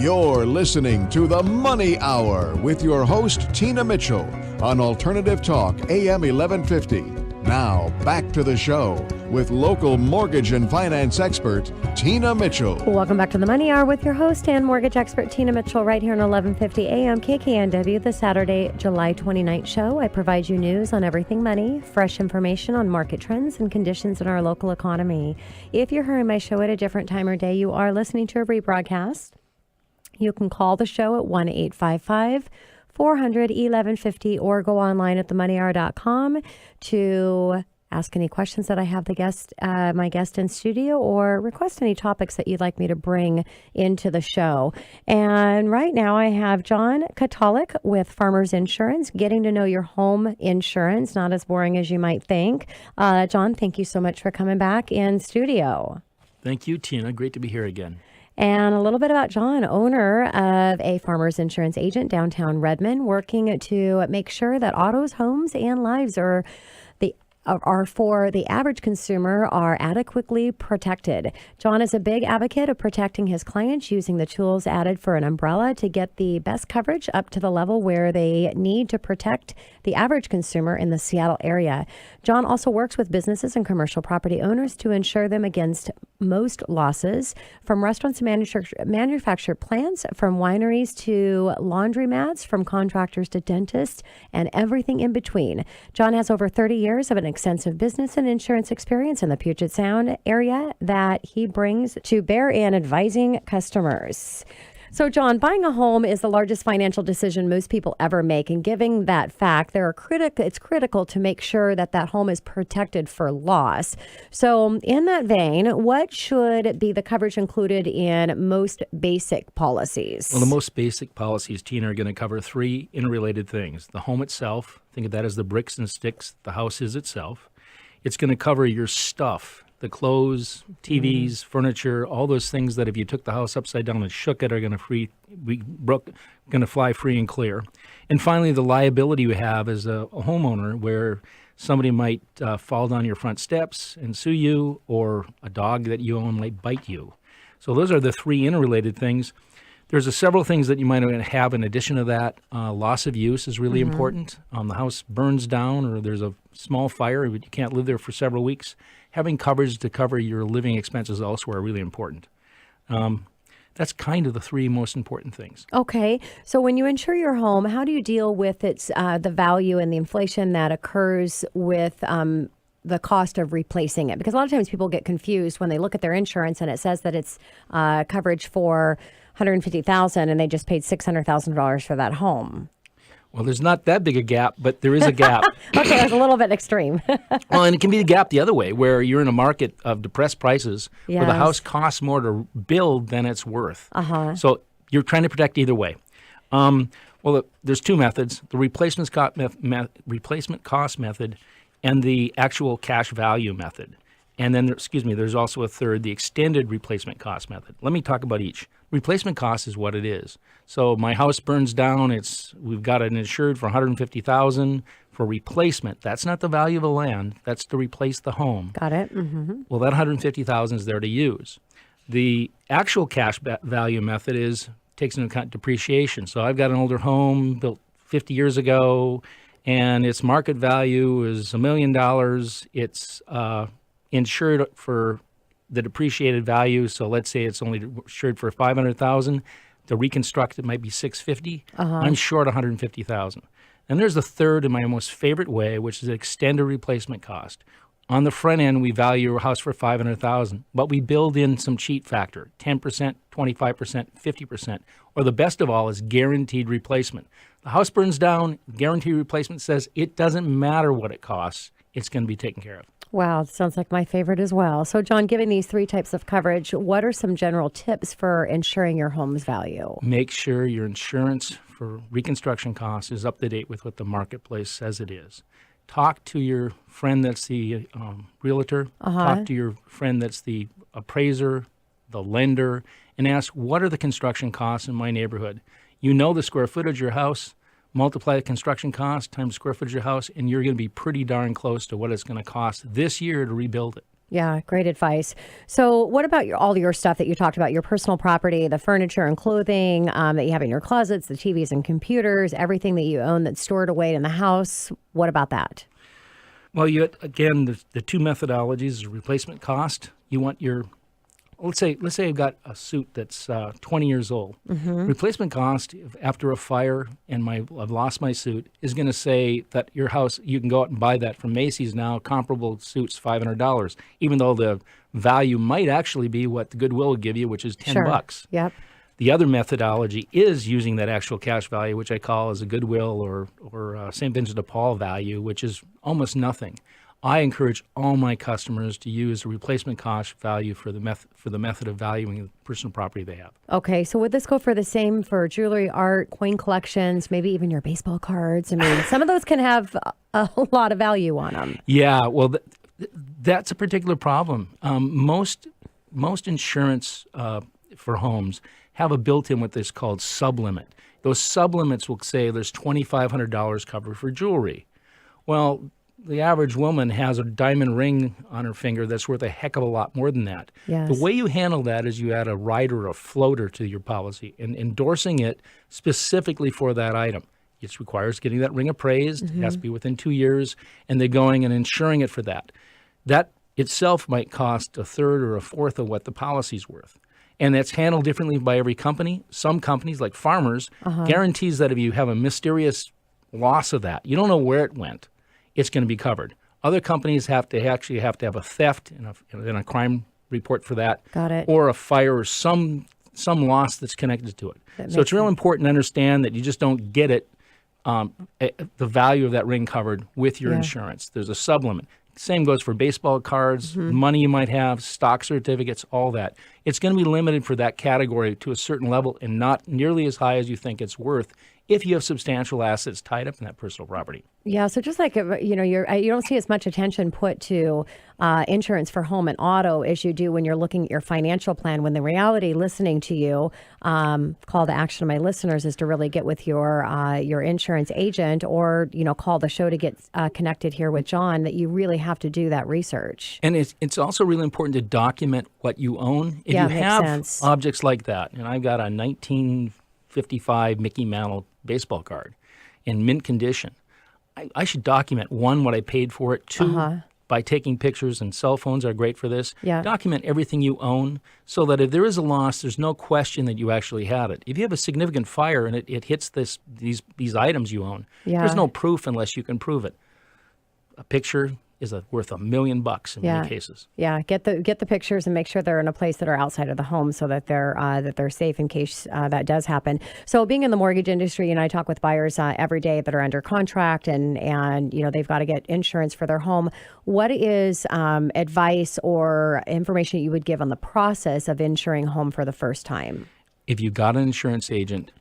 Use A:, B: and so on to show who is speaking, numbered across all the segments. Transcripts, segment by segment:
A: You're listening to The Money Hour with your host, Tina Mitchell, on Alternative Talk, AM 1150. Now, back to the show with local mortgage and finance expert, Tina Mitchell.
B: Welcome back to The Money Hour with your host and mortgage expert, Tina Mitchell, right here on 1150 AM KKNW, the Saturday, July 29th show. I provide you news on everything money, fresh information on market trends and conditions in our local economy. If you're hearing my show at a different time or day, you are listening to a rebroadcast. You can call the show at 1-855-400-1150 or go online at themoneyhour.com to ask any questions that I have my guest in studio, or request any topics that you'd like me to bring into the show. And right now I have John Kotalik with Farmers Insurance, getting to know your home insurance, not as boring as you might think. John, thank you so much for coming back in studio.
C: Thank you, Tina. Great to be here again.
B: And a little bit about John, owner of a Farmers Insurance agent, Downtown Redmond, working to make sure that autos, homes, and lives are for the average consumer are adequately protected. John is a big advocate of protecting his clients using the tools added for an umbrella to get the best coverage up to the level where they need to protect the average consumer in the Seattle area. John also works with businesses and commercial property owners to insure them against most losses, from restaurants to manufactured plants, from wineries to laundromats, from contractors to dentists, and everything in between. John has over 30 years of an extensive business and insurance experience in the Puget Sound area that he brings to bear in advising customers. So, John, buying a home is the largest financial decision most people ever make. And given that fact, it's critical to make sure that that home is protected for loss. So in that vein, what should be the coverage included in most basic policies?
C: Well, the most basic policies, Tina, are going to cover three interrelated things. The home itself, think of that as the bricks and sticks the house is itself. It's going to cover your stuff, the clothes, TVs, furniture, all those things that if you took the house upside down and shook it are going to fly free and clear. And finally, the liability you have as a homeowner, where somebody might fall down your front steps and sue you, or a dog that you own might bite you. So those are the three interrelated things. There's several things that you might have in addition to that. Loss of use is really important. The house burns down or there's a small fire, but you can't live there for several weeks. Having coverage to cover your living expenses elsewhere are really important. That's kind of the three most important things.
B: Okay. So when you insure your home, how do you deal with the value and the inflation that occurs with the cost of replacing it? Because a lot of times people get confused when they look at their insurance and it says that it's coverage for $150,000 and they just paid $600,000 for that home.
C: Well, there's not that big a gap, but there is a gap.
B: Okay, that's a little bit extreme.
C: Well, and it can be the gap the other way, where you're in a market of depressed prices, where the house costs more to build than it's worth. So you're trying to protect either way. There's two methods: the replacement cost method and the actual cash value method. And then, there's also a third, the extended replacement cost method. Let me talk about each. Replacement cost is what it is. So my house burns down. We've got it insured for $150,000 for replacement. That's not the value of the land. That's to replace the home.
B: Got it. Mm-hmm.
C: Well, that $150,000 is there to use. The actual cash value method takes into account depreciation. So I've got an older home built 50 years ago, and its market value is $1 million. It's insured for the depreciated value. So let's say it's only insured for $500,000. To reconstruct it might be $650,000. I'm short $150,000. And there's the third and my most favorite way, which is extended replacement cost. On the front end, we value your house for $500,000, but we build in some cheat factor, 10%, 25%, 50%, or the best of all is guaranteed replacement. The house burns down, guaranteed replacement says it doesn't matter what it costs, it's going to be taken care of.
B: Wow, sounds like my favorite as well. So, John, given these three types of coverage, what are some general tips for insuring your home's value?
C: Make sure your insurance for reconstruction costs is up to date with what the marketplace says it is. Talk to your friend that's the realtor. Talk to your friend that's the appraiser, the lender, and ask, what are the construction costs in my neighborhood? You know the square footage of your house. Multiply the construction cost times square footage of your house, and you're going to be pretty darn close to what it's going to cost this year to rebuild it.
B: Yeah, great advice. So, what about all your stuff that you talked about, your personal property, the furniture and clothing that you have in your closets, the TVs and computers, everything that you own that's stored away in the house? What about that?
C: Well, again, the two methodologies: replacement cost. You want your let's say I've got a suit that's 20 years old. Replacement cost after a fire and I've lost my suit is going to say that your house, you can go out and buy that from Macy's now, comparable suits, $500, even though the value might actually be what the Goodwill will give you, which is $10.
B: Yep.
C: The other methodology is using that actual cash value, which I call as a Goodwill or St. Vincent de Paul value, which is almost nothing. I encourage all my customers to use a replacement cost value for the method of valuing the personal property they have.
B: Okay, so would this go for the same for jewelry, art, coin collections, maybe even your baseball cards? I mean, some of those can have a lot of value on them.
C: Yeah, well, that's a particular problem. Most insurance for homes have a built-in what is called sublimit. Those sublimits will say there's $2,500 covered for jewelry. Well, the average woman has a diamond ring on her finger that's worth a heck of a lot more than that.
B: Yes.
C: The way you handle that is you add a rider or a floater to your policy and endorsing it specifically for that item. It requires getting that ring appraised. It has to be within 2 years, and they're going and insuring it for that. That itself might cost a third or a fourth of what the policy's worth. And that's handled differently by every company. Some companies, like Farmers, guarantees that if you have a mysterious loss of that, you don't know where it went, it's going to be covered. Other companies have to have a theft and a crime report for that.
B: Got it.
C: Or a fire or some loss that's connected to it. So it's real important to understand that you just don't get it, the value of that ring covered with your insurance. There's a sublimit. Same goes for baseball cards, money you might have, stock certificates, all that. It's going to be limited for that category to a certain level and not nearly as high as you think it's worth if you have substantial assets tied up in that personal property.
B: Yeah, so just like, you don't see as much attention put to insurance for home and auto as you do when you're looking at your financial plan, when the reality, listening to you, call to action to my listeners is to really get with your insurance agent or, call the show to get connected here with John, that you really have to do that research.
C: And it's also really important to document what you own. If you have objects like that, and I've got a 1955 Mickey Mantle baseball card in mint condition, I should document, one, what I paid for it, two, by taking pictures, and cell phones are great for this.
B: Yeah.
C: Document everything you own so that if there is a loss, there's no question that you actually had it. If you have a significant fire and it hits these items you own, there's no proof unless you can prove it. A picture is worth $1 million in many cases.
B: Yeah, get the pictures and make sure they're in a place that are outside of the home so that they're safe in case that does happen. So being in the mortgage industry, and I talk with buyers every day that are under contract and they've got to get insurance for their home. What is advice or information you would give on the process of insuring home for the first time?
C: If you've got an insurance agent,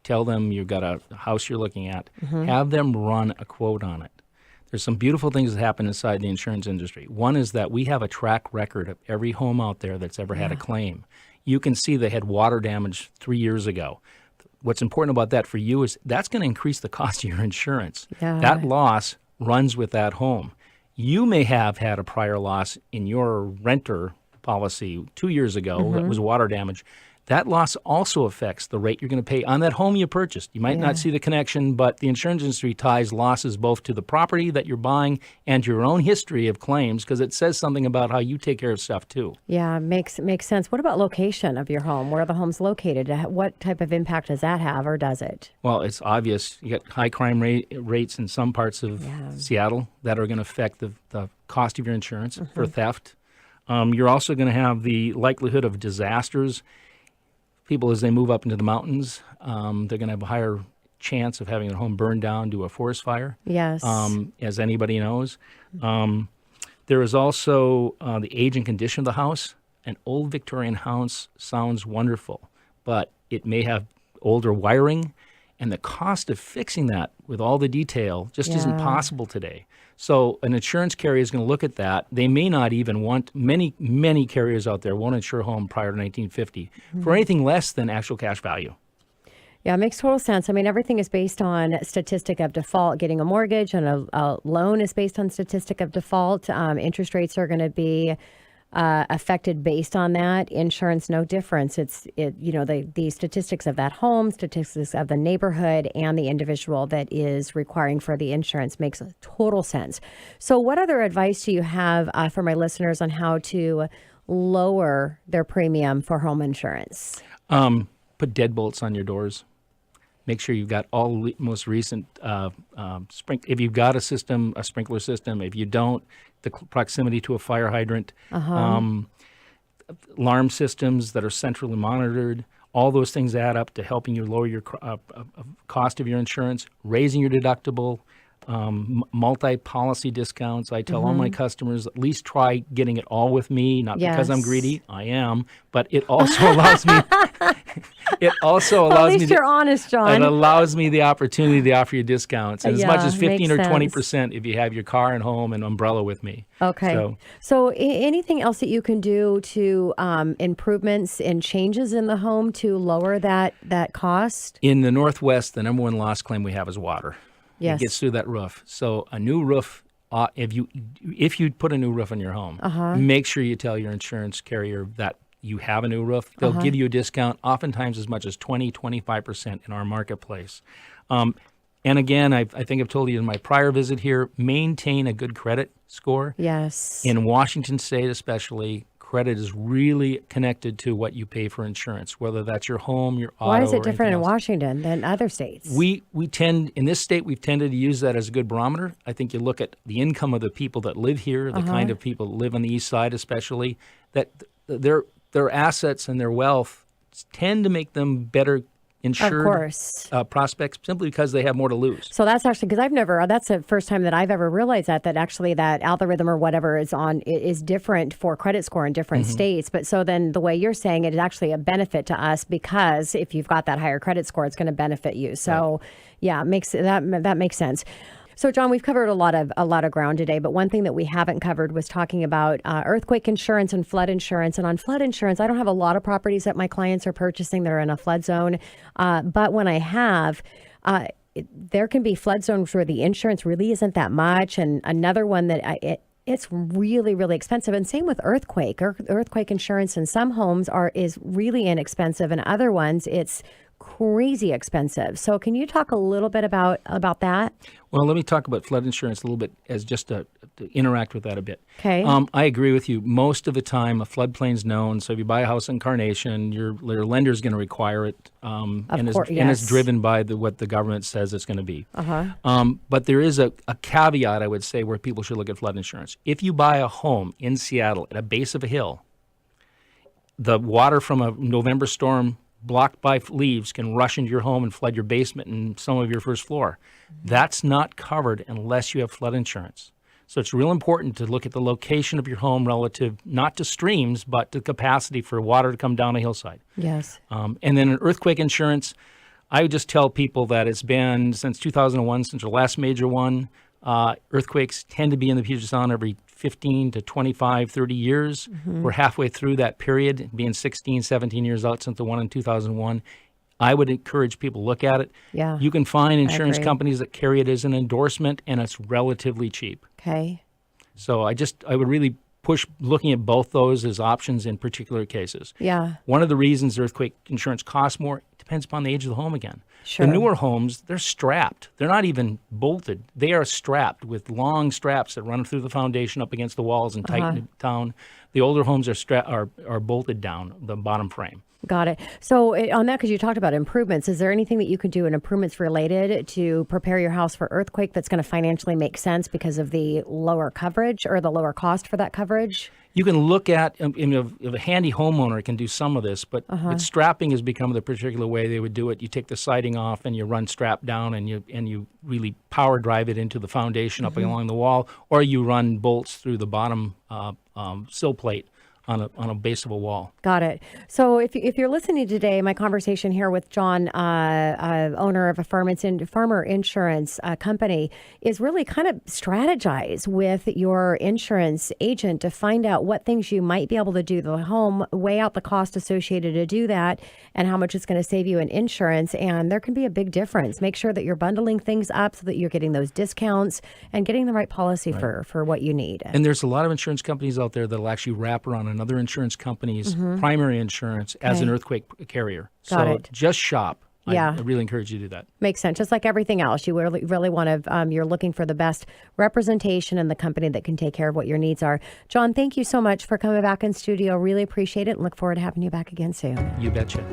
C: tell them you've got a house you're looking at. Have them run a quote on it. There's some beautiful things that happen inside the insurance industry. One is that we have a track record of every home out there that's ever had a claim. You can see they had water damage 3 years ago. What's important about that for you is that's going to increase the cost of your insurance.
B: Yeah.
C: That loss runs with that home. You may have had a prior loss in your renter policy 2 years ago that was water damage. That loss also affects the rate you're going to pay on that home you purchased. You might not see the connection, but the insurance industry ties losses both to the property that you're buying and to your own history of claims because it says something about how you take care of stuff too.
B: Yeah, makes sense. What about location of your home? Where the home's located? What type of impact does that have, or does it?
C: Well, it's obvious. You got high crime rates in some parts of Seattle that are going to affect the cost of your insurance for theft. You're also going to have the likelihood of disasters. People, as they move up into the mountains, they're going to have a higher chance of having their home burned down due to a forest fire.
B: Yes.
C: As anybody knows. There is also the age and condition of the house. An old Victorian house sounds wonderful, but it may have older wiring, and the cost of fixing that with all the detail just isn't possible today. So an insurance carrier is going to look at that. They may not even want, many carriers out there won't insure a home prior to 1950 for anything less than actual cash value.
B: Yeah, it makes total sense. I mean, everything is based on statistic of default. Getting a mortgage and a loan is based on statistic of default. Interest rates are going to be affected based on that. Insurance, no difference. The statistics of that home, statistics of the neighborhood, and the individual that is requiring for the insurance makes total sense. So, what other advice do you have for my listeners on how to lower their premium for home insurance?
C: Put deadbolts on your doors. Make sure you've got all most recent if you've got a sprinkler system. If you don't, the proximity to a fire hydrant, alarm systems that are centrally monitored. All those things add up to helping you lower your cost of your insurance, raising your deductible, multi-policy discounts. I tell all my customers, at least try getting it all with me, not because I'm greedy, I am, but it also allows me
B: At least you're honest, John.
C: It allows me the opportunity to offer you discounts, and as much as 15 or 20% if you have your car and home and umbrella with me.
B: Okay. So anything else that you can do to improvements and changes in the home to lower that cost?
C: In the Northwest, the number one loss claim we have is water.
B: Yes.
C: It gets through that roof. So a new roof, if you put a new roof on your home, make sure you tell your insurance carrier that you have a new roof. They'll give you a discount, oftentimes as much as 20-25% in our marketplace. And again, I think I've told you in my prior visit here, maintain a good credit score.
B: Yes.
C: In Washington State especially, credit is really connected to what you pay for insurance, whether that's your home, your auto.
B: Why is it
C: or
B: different in
C: anything else.
B: Washington than other states?
C: We tend, in this state, we've tended to use that as a good barometer. I think you look at the income of the people that live here, the kind of people that live on the east side especially, that their assets and their wealth tend to make them better insured prospects simply because they have more to lose.
B: So that's actually, because that's the first time that I've ever realized that actually that algorithm or whatever is different for credit score in different states. But so then the way you're saying it is actually a benefit to us, because if you've got that higher credit score, it's going to benefit you. So yeah, that makes sense. So, John, we've covered a lot of ground today, but one thing that we haven't covered was talking about earthquake insurance and flood insurance. And on flood insurance, I don't have a lot of properties that my clients are purchasing that are in a flood zone, but when I have, there can be flood zones where the insurance really isn't that much, and another one that it's really, really expensive. And same with earthquake. Earthquake insurance in some homes is really inexpensive, and other ones it's crazy expensive. So can you talk a little bit about that?
C: Well, let me talk about flood insurance a little bit as just to interact with that a bit.
B: Okay.
C: I agree with you. Most of the time, a floodplain's known. So if you buy a house in Carnation, your lender's going to require it, and it's driven by what the government says it's going to be. But there is a caveat, I would say, where people should look at flood insurance. If you buy a home in Seattle at a base of a hill, the water from a November storm blocked by leaves can rush into your home and flood your basement and some of your first floor. That's not covered unless you have flood insurance. So it's real important to look at the location of your home relative not to streams, but to capacity for water to come down a hillside.
B: Yes.
C: And then an earthquake insurance, I would just tell people that it's been since 2001, since the last major one. Earthquakes tend to be in the Puget Sound every 15 to 25, 30 years. We're halfway through that period, being 16, 17 years out since the one in 2001. I would encourage people to look at it.
B: Yeah,
C: you can find insurance companies that carry it as an endorsement, and it's relatively cheap.
B: Okay.
C: So I would really push looking at both those as options in particular cases.
B: Yeah.
C: One of the reasons earthquake insurance costs more depends upon the age of the home again.
B: Sure.
C: The newer homes, they're strapped. They're not even bolted. They are strapped with long straps that run through the foundation up against the walls and tighten it down. The older homes are bolted down the bottom frame.
B: Got it. So on that, because you talked about improvements, is there anything that you can do in improvements related to prepare your house for earthquake that's going to financially make sense because of the lower coverage or the lower cost for that coverage? You
C: can look at, if a handy homeowner can do some of this, but strapping has become the particular way they would do it. You take the siding off and you run strap down and you really power drive it into the foundation up along the wall, or you run bolts through the bottom sill plate on a base of a wall.
B: Got it. So if you're listening today, my conversation here with John, owner of a farmer insurance company, is really kind of strategize with your insurance agent to find out what things you might be able to do to the home, weigh out the cost associated to do that, and how much it's going to save you in insurance. And there can be a big difference. Make sure that you're bundling things up so that you're getting those discounts and getting the right policy for what you need.
C: And there's a lot of insurance companies out there that'll actually wrap around another insurance company's primary insurance as an earthquake carrier.
B: Got
C: so
B: it.
C: just shop.
B: Yeah.
C: I really encourage you to do that.
B: Makes sense. Just like everything else, you really want to, you're looking for the best representation in the company that can take care of what your needs are. John, thank you so much for coming back in studio. Really appreciate it and look forward to having you back again soon.
C: You betcha.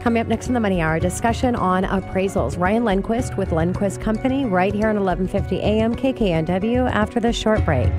B: Coming up next in the Money Hour, discussion on appraisals. Ryan Lundquist with Lundquist Company right here on 1150 AM KKNW after this short break.